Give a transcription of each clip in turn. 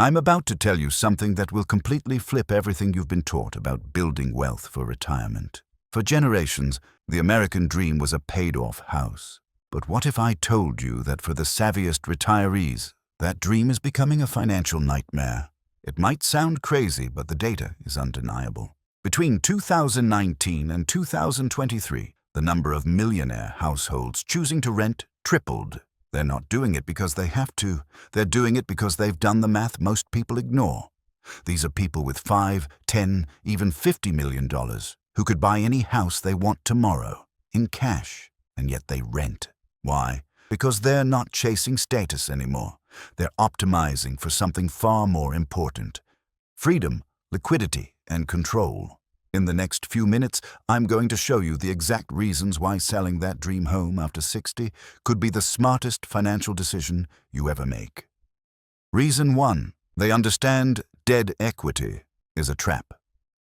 I'm about to tell you something that will completely flip everything you've been taught about building wealth for retirement. For generations, the American dream was a paid-off house. But what if I told you that for the savviest retirees, that dream is becoming a financial nightmare? It might sound crazy, but the data is undeniable. Between 2019 and 2023, the number of millionaire households choosing to rent tripled. They're not doing it because they have to. They're doing it because they've done the math most people ignore. These are people with $5, $10, even $50 million who could buy any house they want tomorrow in cash, and yet they rent. Why? Because they're not chasing status anymore. They're optimizing for something far more important: freedom, liquidity, and control. In the next few minutes, I'm going to show you the exact reasons why selling that dream home after 60 could be the smartest financial decision you ever make. Reason 1. They understand dead equity is a trap.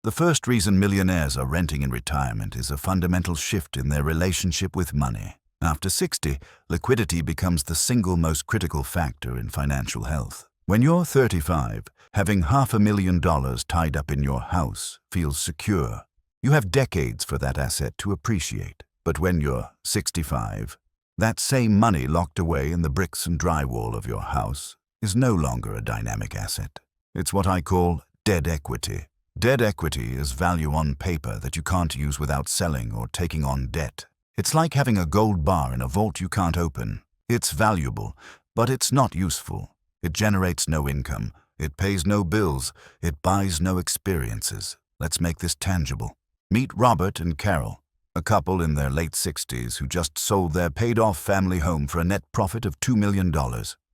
The first reason millionaires are renting in retirement is a fundamental shift in their relationship with money. After 60, liquidity becomes the single most critical factor in financial health. When you're 35, having $500,000 tied up in your house feels secure. You have decades for that asset to appreciate. But when you're 65, that same money locked away in the bricks and drywall of your house is no longer a dynamic asset. It's what I call dead equity. Dead equity is value on paper that you can't use without selling or taking on debt. It's like having a gold bar in a vault you can't open. It's valuable, but it's not useful. It generates no income. It pays no bills. It buys no experiences. Let's make this tangible. Meet Robert and Carol, a couple in their late 60s who just sold their paid-off family home for a net profit of $2 million.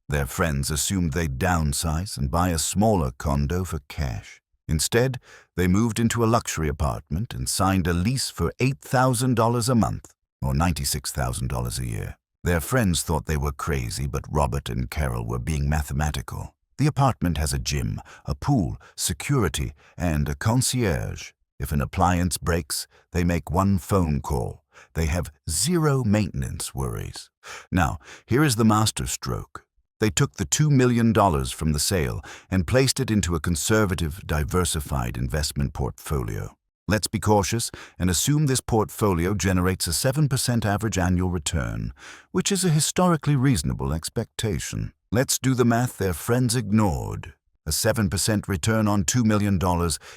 Their friends assumed they'd downsize and buy a smaller condo for cash. Instead, they moved into a luxury apartment and signed a lease for $8,000 a month, or $96,000 a year. Their friends thought they were crazy, but Robert and Carol were being mathematical. The apartment has a gym, a pool, security, and a concierge. If an appliance breaks, they make one phone call. They have zero maintenance worries. Now, here is the masterstroke. They took the $2 million from the sale and placed it into a conservative, diversified investment portfolio. Let's be cautious and assume this portfolio generates a 7% average annual return, which is a historically reasonable expectation. Let's do the math their friends ignored. A 7% return on $2 million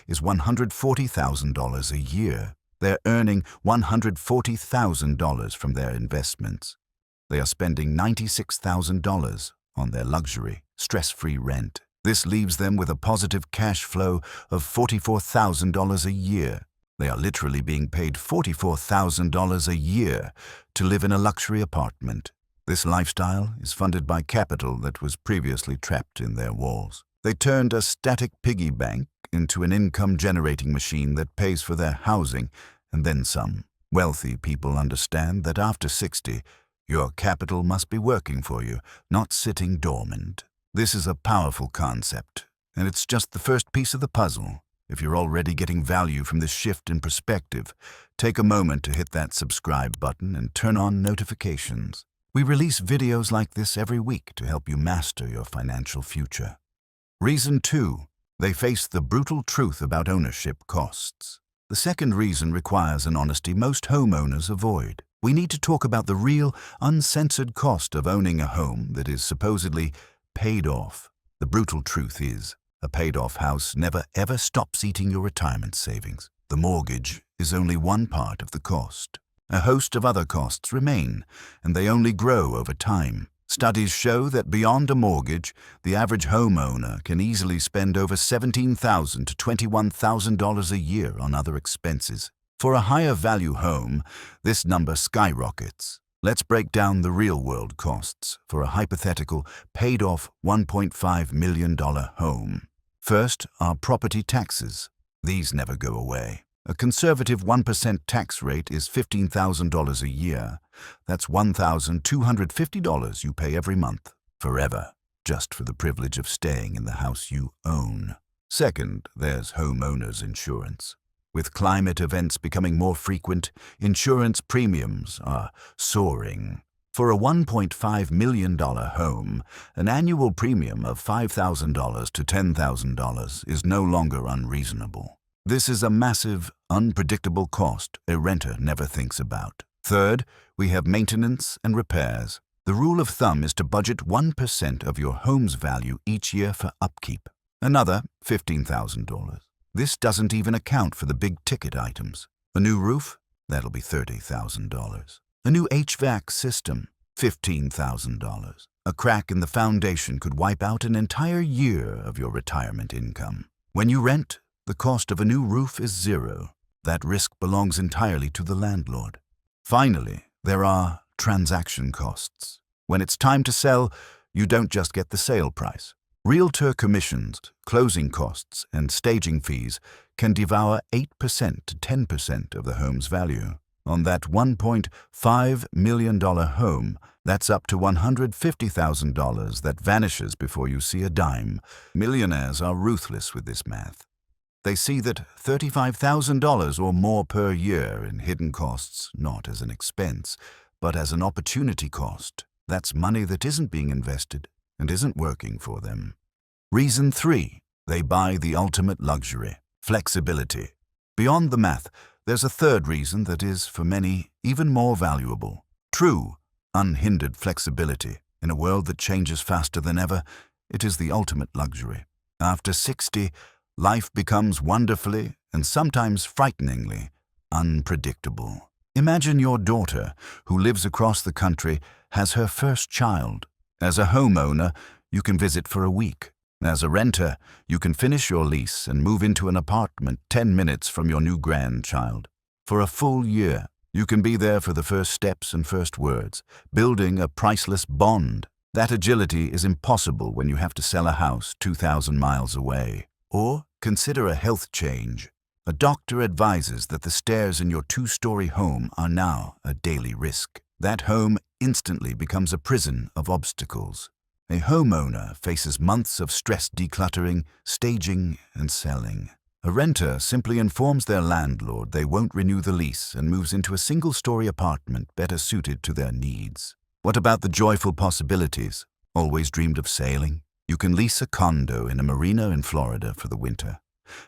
is $140,000 a year. They're earning $140,000 from their investments. They are spending $96,000 on their luxury, stress-free rent. This leaves them with a positive cash flow of $44,000 a year. They are literally being paid $44,000 a year to live in a luxury apartment. This lifestyle is funded by capital that was previously trapped in their walls. They turned a static piggy bank into an income-generating machine that pays for their housing and then some. Wealthy people understand that after 60, your capital must be working for you, not sitting dormant. This is a powerful concept, and it's just the first piece of the puzzle. If you're already getting value from this shift in perspective, take a moment to hit that subscribe button and turn on notifications. We release videos like this every week to help you master your financial future. Reason 2. They face the brutal truth about ownership costs. The second reason requires an honesty most homeowners avoid. We need to talk about the real, uncensored cost of owning a home that is supposedly paid off. The brutal truth is, a paid-off house never ever stops eating your retirement savings. The mortgage is only one part of the cost. A host of other costs remain, and they only grow over time. Studies show that beyond a mortgage, the average homeowner can easily spend over $17,000 to $21,000 a year on other expenses. For a higher value home, this number skyrockets. Let's break down the real-world costs for a hypothetical, paid-off $1.5 million home. First are property taxes. These never go away. A conservative 1% tax rate is $15,000 a year. That's $1,250 you pay every month, forever, just for the privilege of staying in the house you own. Second, there's homeowners insurance. With climate events becoming more frequent, insurance premiums are soaring. For a $1.5 million home, an annual premium of $5,000 to $10,000 is no longer unreasonable. This is a massive, unpredictable cost a renter never thinks about. Third, we have maintenance and repairs. The rule of thumb is to budget 1% of your home's value each year for upkeep. Another, $15,000. This doesn't even account for the big-ticket items. A new roof? That'll be $30,000. A new HVAC system? $15,000. A crack in the foundation could wipe out an entire year of your retirement income. When you rent, the cost of a new roof is zero. That risk belongs entirely to the landlord. Finally, there are transaction costs. When it's time to sell, you don't just get the sale price. Realtor commissions, closing costs, and staging fees can devour 8% to 10% of the home's value. On that $1.5 million home, that's up to $150,000 that vanishes before you see a dime. Millionaires are ruthless with this math. They see that $35,000 or more per year in hidden costs not as an expense, but as an opportunity cost. That's money that isn't being invested and isn't working for them. Reason 3. They buy the ultimate luxury: flexibility. Beyond the math, there's a third reason that is, for many, even more valuable. True, unhindered flexibility. In a world that changes faster than ever, it is the ultimate luxury. After 60, life becomes wonderfully, and sometimes frighteningly, unpredictable. Imagine your daughter, who lives across the country, has her first child. As a homeowner, you can visit for a week. As a renter, you can finish your lease and move into an apartment 10 minutes from your new grandchild. For a full year, you can be there for the first steps and first words, building a priceless bond. That agility is impossible when you have to sell a house 2,000 miles away. Or consider a health change. A doctor advises that the stairs in your 2-story home are now a daily risk. That home instantly becomes a prison of obstacles. A homeowner faces months of stress decluttering, staging, and selling. A renter simply informs their landlord they won't renew the lease and moves into a single-story apartment better suited to their needs. What about the joyful possibilities? Always dreamed of sailing? You can lease a condo in a marina in Florida for the winter.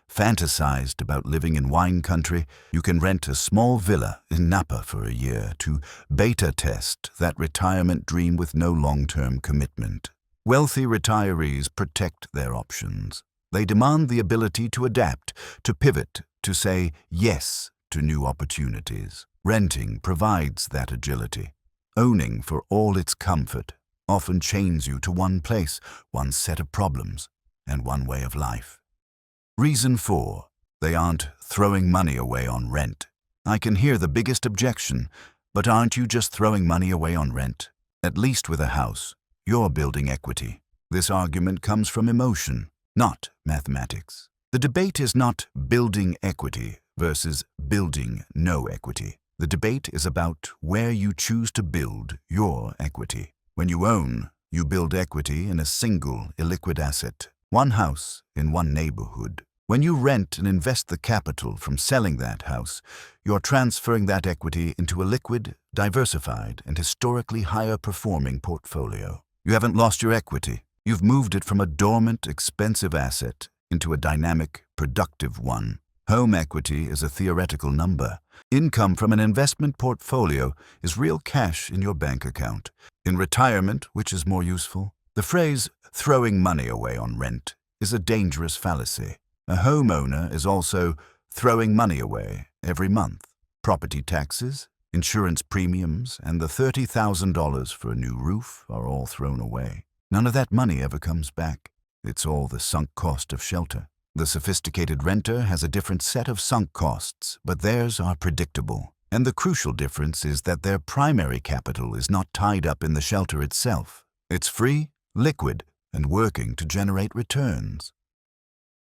Fantasized about living in wine country? You can rent a small villa in Napa for a year to beta test that retirement dream with no long-term commitment. Wealthy retirees protect their options. They demand the ability to adapt, to pivot, to say yes to new opportunities. Renting provides that agility. Owning, for all its comfort, often chains you to one place, one set of problems, and one way of life. Reason 4. They aren't throwing money away on rent. I can hear the biggest objection, but aren't you just throwing money away on rent? At least with a house, you're building equity. This argument comes from emotion, not mathematics. The debate is not building equity versus building no equity. The debate is about where you choose to build your equity. When you own, you build equity in a single illiquid asset. One house in one neighborhood. When you rent and invest the capital from selling that house, you're transferring that equity into a liquid, diversified, and historically higher-performing portfolio. You haven't lost your equity. You've moved it from a dormant, expensive asset into a dynamic, productive one. Home equity is a theoretical number. Income from an investment portfolio is real cash in your bank account. In retirement, which is more useful, the phrase throwing money away on rent is a dangerous fallacy. A homeowner is also throwing money away every month. Property taxes, insurance premiums, and the $30,000 for a new roof are all thrown away. None of that money ever comes back. It's all the sunk cost of shelter. The sophisticated renter has a different set of sunk costs, but theirs are predictable. And the crucial difference is that their primary capital is not tied up in the shelter itself. It's free, liquid, and working to generate returns.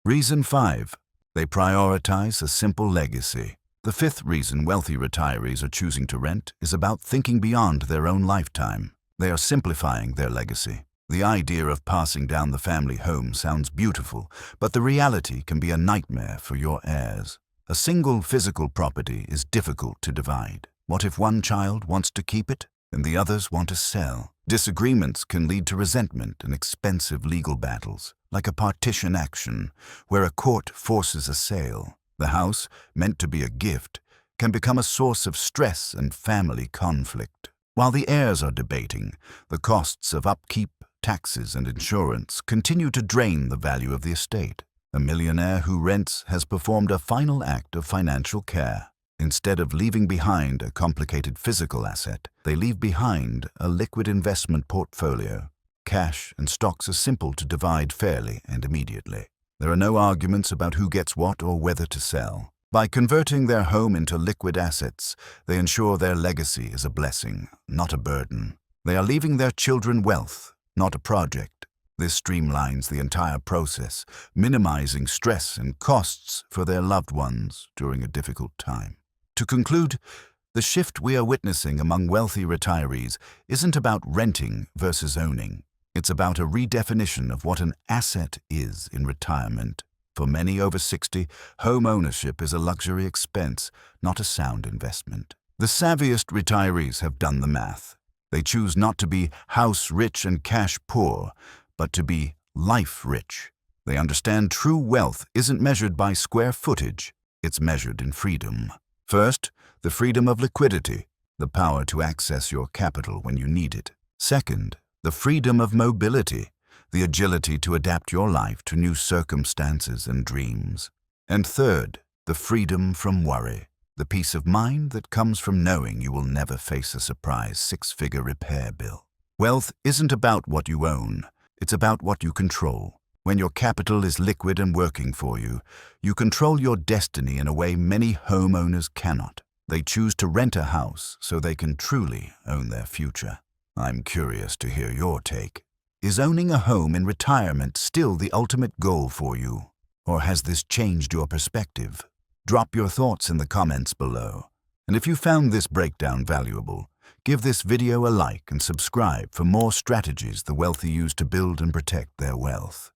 Reason 5. They prioritize a simple legacy. The fifth reason wealthy retirees are choosing to rent is about thinking beyond their own lifetime. They are simplifying their legacy. The idea of passing down the family home sounds beautiful, but the reality can be a nightmare for your heirs. A single physical property is difficult to divide. What if one child wants to keep it? and the others want to sell. Disagreements can lead to resentment and expensive legal battles, like a partition action, where a court forces a sale. The house, meant to be a gift, can become a source of stress and family conflict. While the heirs are debating, the costs of upkeep, taxes, and insurance continue to drain the value of the estate. A millionaire who rents has performed a final act of financial care. Instead of leaving behind a complicated physical asset, they leave behind a liquid investment portfolio. Cash and stocks are simple to divide fairly and immediately. There are no arguments about who gets what or whether to sell. By converting their home into liquid assets, they ensure their legacy is a blessing, not a burden. They are leaving their children wealth, not a project. This streamlines the entire process, minimizing stress and costs for their loved ones during a difficult time. To conclude, the shift we are witnessing among wealthy retirees isn't about renting versus owning. It's about a redefinition of what an asset is in retirement. For many over 60, home ownership is a luxury expense, not a sound investment. The savviest retirees have done the math. They choose not to be house rich and cash poor, but to be life rich. They understand true wealth isn't measured by square footage, it's measured in freedom. First, the freedom of liquidity, the power to access your capital when you need it. Second, the freedom of mobility, the agility to adapt your life to new circumstances and dreams. And third, the freedom from worry, the peace of mind that comes from knowing you will never face a surprise six-figure repair bill. Wealth isn't about what you own, it's about what you control. When your capital is liquid and working for you, you control your destiny in a way many homeowners cannot. They choose to rent a house so they can truly own their future. I'm curious to hear your take. Is owning a home in retirement still the ultimate goal for you? Or has this changed your perspective? Drop your thoughts in the comments below. And if you found this breakdown valuable, give this video a like and subscribe for more strategies the wealthy use to build and protect their wealth.